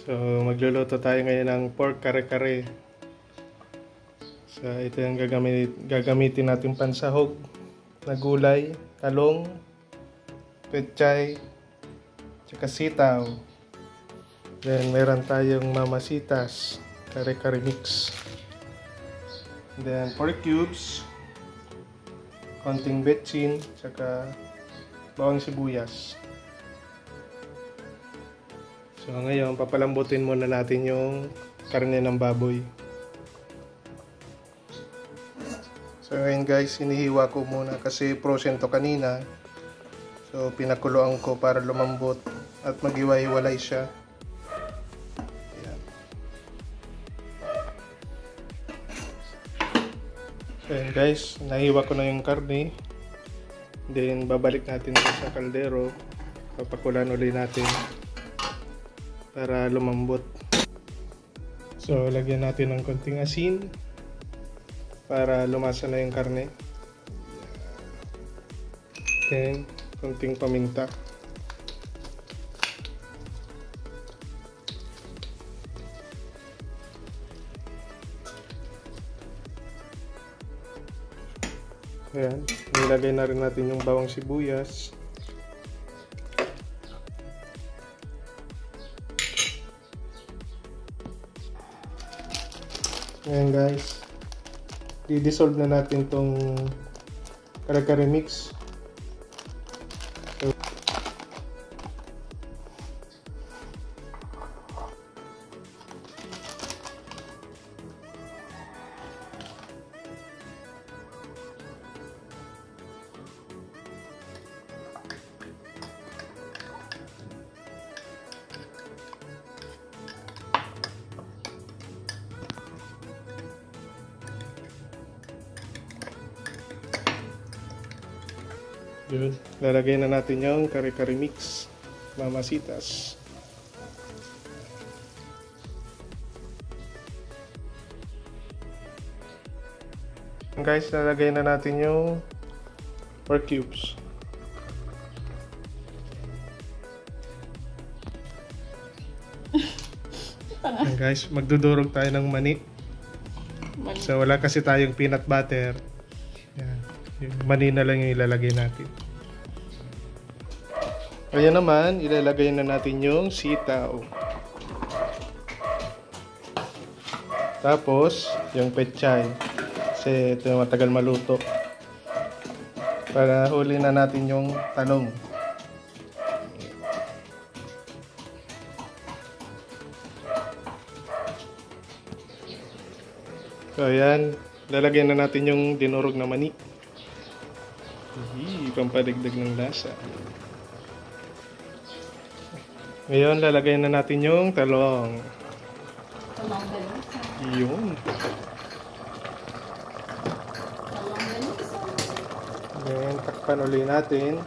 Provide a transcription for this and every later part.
So, magluluto tayo ngayon ng pork kare-kare. So, ito yung gagamitin natin pansahog na gulay, talong, pechay, tsaka sitaw. Then, meron tayong mamasitas, kare-kare mix. Then, pork cubes, konting betchin, tsaka bawang sibuyas. So ngayon, papalambutin muna natin yung karne ng baboy. So ngayon guys, hinihiwa ko muna kasi frozen to kanina. So pinakuluan ko para lumambot at maghiwa-hiwalay siya. Ayan. So ayan guys, nahiwa ko na yung karne. Then babalik natin sa kaldero. Papakulan ulit natin para lumambot. So, lagyan natin ng konting asin para lumasa na yung karne. Then, konting paminta. Ayan, nilagay na rin natin yung bawang sibuyas. Ayan guys, i-dissolve na natin tong kare-kare mix. So, yun, lalagay na natin yung kare-kare mix, mamasitas. Guys, lalagay na natin yung pork cubes. Guys, magdudurog tayo ng mani. So wala kasi tayong peanut butter. Yan. Yung mani na lang yung ilalagay natin. Kaya naman, ilalagay na natin yung sitaw. Tapos, yung pechay. Kasi ito yung matagal maluto. Para huli na natin yung talong. So, ayan. Lalagyan na natin yung dinurog na mani. Pampadigdag ng lasa. Ngayon, lalagay na natin yung talong. Talong balisa. Yun. Talong balisa. Then, takpan ulit natin.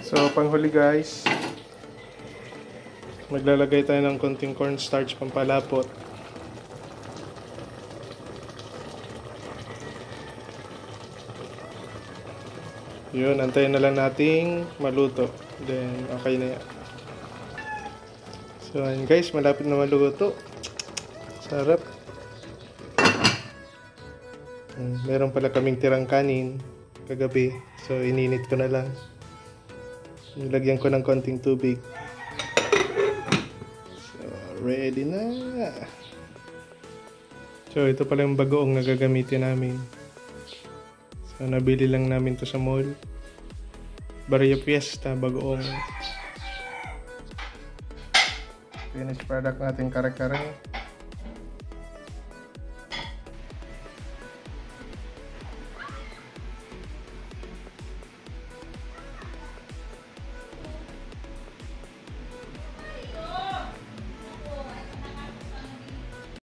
So, panghuli guys, maglalagay tayo ng konting cornstarch pampalapot. Yun, antayin na lang nating maluto. Then, okay na yan. So, yun guys, malapit na maluto. Sarap. Meron pala kaming tirang kanin kagabi. So, ininit ko na lang. Nilagyan ko ng konting tubig. So, ready na. So, ito pala yung bagoong na gagamitin namin. So, nabili lang namin to sa mall. Barrio Fiesta, bagoong. Finished product natin kare-kare.